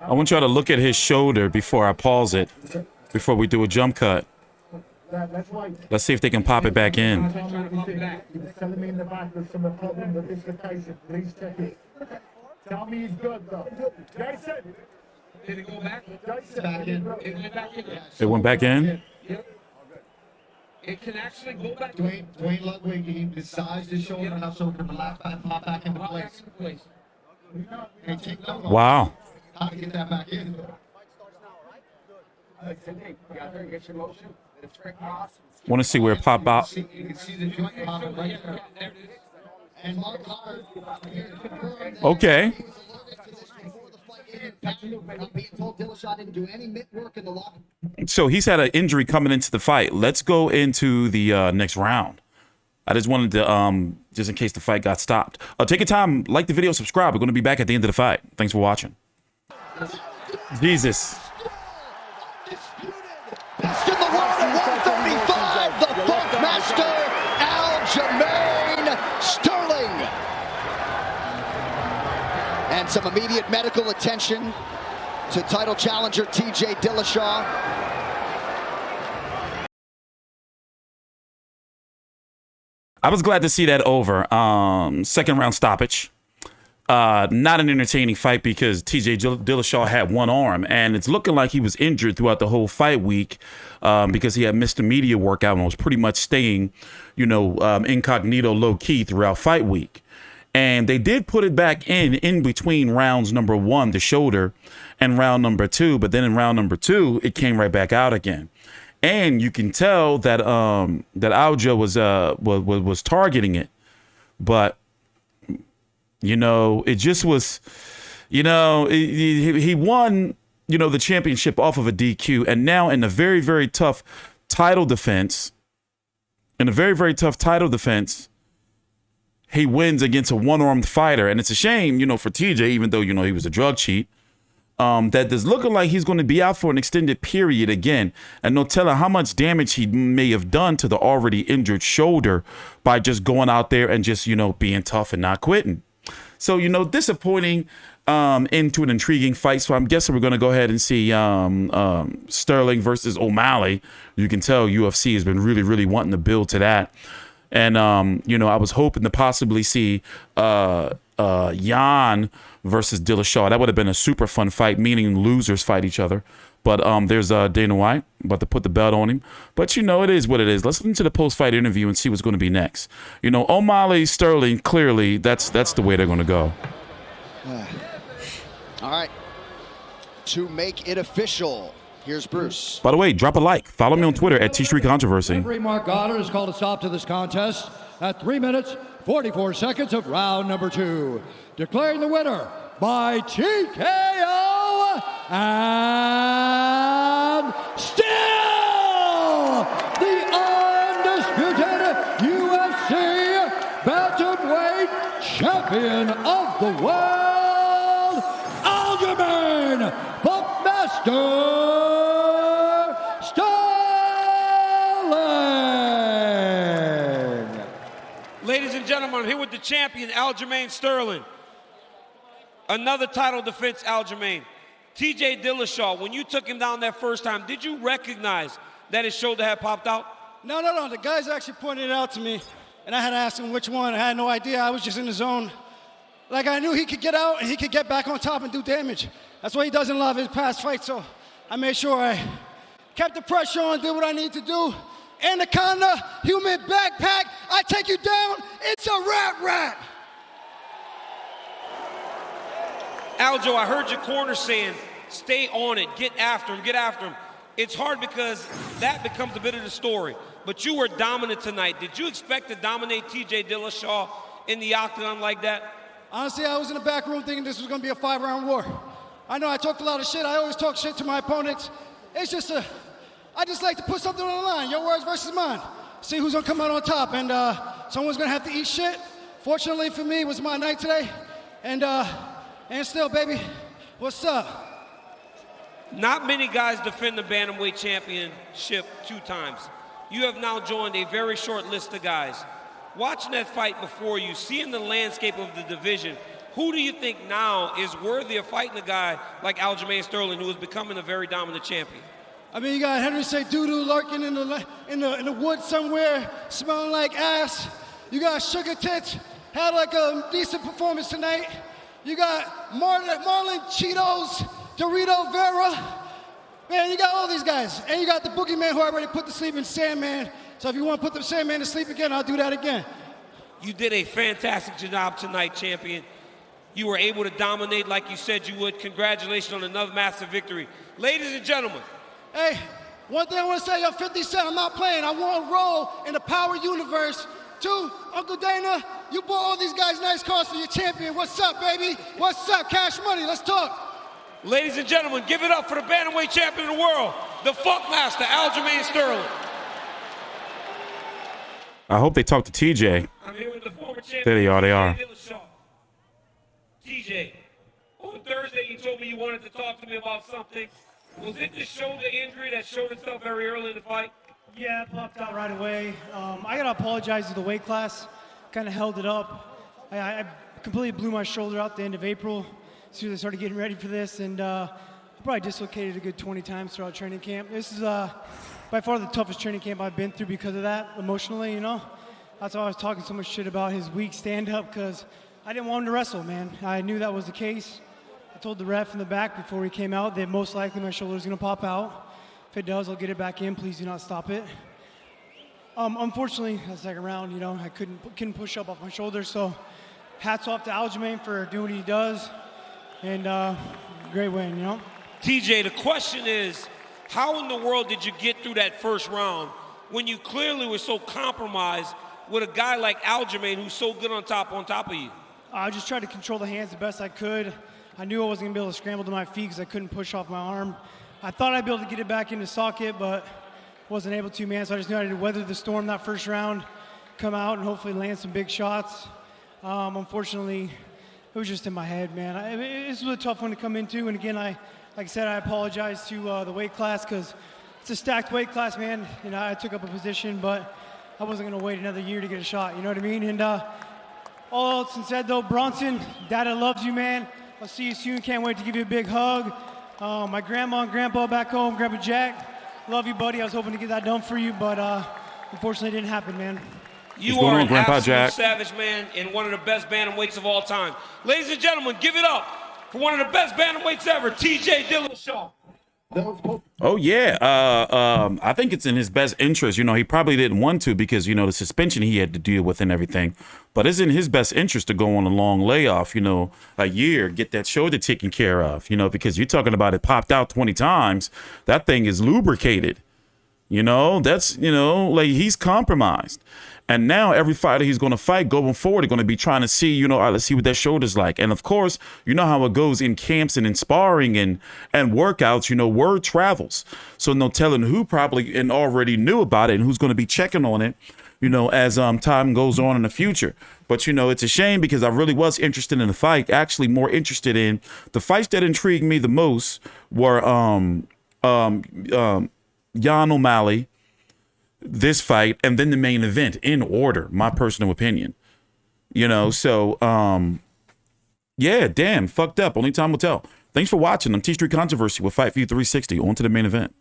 I want y'all to look at his shoulder before I pause it, before we do a jump cut. Let's see if they can pop it back in. Tell me he's good, though. Jason! Did it go back? Back in. It went back in. It went back in? Yep. It can actually go back. Dwayne Ludwig, he massaged his shoulder enough so it can pop back into place. And take no long. Wow. How to get that back in. Get your motion. Want to see where it pop out? You can see the joint popping right there. And Mark Howard. Okay. So he's had an injury coming into the fight. Let's go into the next round. I just wanted to, just in case the fight got stopped. Take your time, like the video, subscribe. We're going to be back at the end of the fight. Thanks for watching. Jesus. Best in the world at 135, the Funkmaster, Aljamain Sterling. And some immediate medical attention to title challenger TJ Dillashaw. I was glad to see that over. Second round stoppage. Not an entertaining fight because TJ Dillashaw had one arm, and it's looking like he was injured throughout the whole fight week because he had missed a media workout and was pretty much staying, incognito, low key throughout fight week. And they did put it back in between rounds number 1, the shoulder, and round number 2. But then in round number 2, it came right back out again. And you can tell that that Aljo was targeting it, but it just was, he won, the championship off of a DQ, and now in a very, very tough title defense, he wins against a one-armed fighter. And it's a shame, for TJ, even though, he was a drug cheat, that is looking like he's going to be out for an extended period again. And no telling how much damage he may have done to the already injured shoulder by just going out there and just, being tough and not quitting. So, disappointing into an intriguing fight. So I'm guessing we're going to go ahead and see Sterling versus O'Malley. You can tell UFC has been really, really wanting to build to that. And, I was hoping to possibly see Jan versus Dillashaw. That would have been a super fun fight, meaning losers fight each other. But there's Dana White about to put the belt on him. But, it is what it is. Let's listen to the post-fight interview and see what's going to be next. O'Malley, Sterling, clearly, that's the way they're going to go. All right. To make it official, here's Bruce. By the way, drop a like. Follow me on Twitter at @T-Street-Controversy. Referee Mark Goddard has called a stop to this contest at 3 minutes, 44 seconds of round number 2. Declaring the winner by TKO and still the undisputed UFC bantamweight champion of the world, Aljamain Funkmaster Sterling. Ladies and gentlemen, I'm here with the champion, Aljamain Sterling. Another title defense, Aljamain. TJ Dillashaw, when you took him down that first time, did you recognize that his shoulder had popped out? No. The guys actually pointed it out to me, and I had to ask him which one. I had no idea. I was just in the zone. Like, I knew he could get out, and he could get back on top and do damage. That's what he does in a lot of his past fights, so I made sure I kept the pressure on, did what I need to do. Anaconda, human backpack, I take you down, it's a rat. Aljo, I heard your corner saying, stay on it, get after him. It's hard because that becomes a bit of the story. But you were dominant tonight. Did you expect to dominate TJ Dillashaw in the octagon like that? Honestly, I was in the back room thinking this was going to be a 5-round war. I know I talked a lot of shit. I always talk shit to my opponents. It's just I just like to put something on the line, your words versus mine. See who's going to come out on top, and someone's going to have to eat shit. Fortunately for me, it was my night today, and still, baby, what's up? Not many guys defend the Bantamweight Championship 2 times. You have now joined a very short list of guys. Watching that fight before you, seeing the landscape of the division, Who do you think now is worthy of fighting a guy like Aljamain Sterling, who is becoming a very dominant champion? I mean, you got Henry say doo-doo lurking in the woods somewhere, smelling like ass. You got Sugar Tits, had like a decent performance tonight. You got Marlon Cheetos, Dorito Vera. Man, you got all these guys. And you got the boogeyman who already put to sleep in Sandman. So if you want to put the Sandman to sleep again, I'll do that again. You did a fantastic job tonight, champion. You were able to dominate like you said you would. Congratulations on another massive victory. Ladies and gentlemen. Hey, one thing I want to say, yo, 50 Cent, I'm not playing. I want to roll in the power universe. Two, Uncle Dana, you bought all these guys nice cars for your champion. What's up, baby? What's up? Cash money, let's talk. Ladies and gentlemen, give it up for the bantamweight champion of the world, the Funkmaster, Aljamain Sterling. I hope they talk to TJ. I'm here with the former champion. There they are. They are. Dillashaw. TJ, on Thursday you told me you wanted to talk to me about something. Was it the shoulder injury that showed itself very early in the fight? Yeah, it popped out right away. I gotta apologize to the weight class. Kind of held it up. I completely blew my shoulder out the end of April as soon as I started getting ready for this, and I probably dislocated a good 20 times throughout training camp. This is by far the toughest training camp I've been through because of that, emotionally, you know? That's why I was talking so much shit about his weak stand-up, because I didn't want him to wrestle, man. I knew that was the case. I told the ref in the back before he came out that most likely my shoulder is going to pop out. If it does, I'll get it back in. Please do not stop it. Unfortunately, the second round, you know, I couldn't push up off my shoulder. So hats off to Aljamain for doing what he does. And great win, you know? TJ, the question is, how in the world did you get through that first round when you clearly were so compromised with a guy like Aljamain who's so good on top of you? I just tried to control the hands the best I could. I knew I wasn't going to be able to scramble to my feet because I couldn't push off my arm. I thought I'd be able to get it back into socket, but wasn't able to, man. So I just knew I had to weather the storm that first round, come out and hopefully land some big shots. Unfortunately, it was just in my head, man. This was a tough one to come into. And again, like I said, I apologize to the weight class because it's a stacked weight class, man. You know, I took up a position, but I wasn't going to wait another year to get a shot. You know what I mean? And all else said, though, Bronson, Dada loves you, man. I'll see you soon. Can't wait to give you a big hug. My grandma and grandpa back home, Grandpa Jack, love you, buddy. I was hoping to get that done for you, but unfortunately it didn't happen, man. You are an absolute savage, man, and one of the best bantamweights of all time. Ladies and gentlemen, give it up for one of the best bantamweights ever, TJ Dillashaw. Oh, yeah. I think it's in his best interest. You know, he probably didn't want to because, you know, the suspension he had to deal with and everything. But it's in his best interest to go on a long layoff, you know, a year, get that shoulder taken care of, you know, because you're talking about it popped out 20 times. That thing is lubricated. You know, that's, you know, like he's compromised. And now every fighter he's going to fight going forward are going to be trying to see, you know, all right, let's see what that shoulder's like. And of course, you know how it goes in camps and in sparring and workouts, you know, word travels. So no telling who probably and already knew about it and who's going to be checking on it, you know, as time goes on in the future. But, you know, it's a shame because I really was interested in the fight, actually more interested in the fights that intrigued me the most were Jan O'Malley, this fight, and then the main event in order, my personal opinion. You know, so, yeah, damn, fucked up. Only time will tell. Thanks for watching. I'm T Street Controversy with Fight View 360. On to the main event.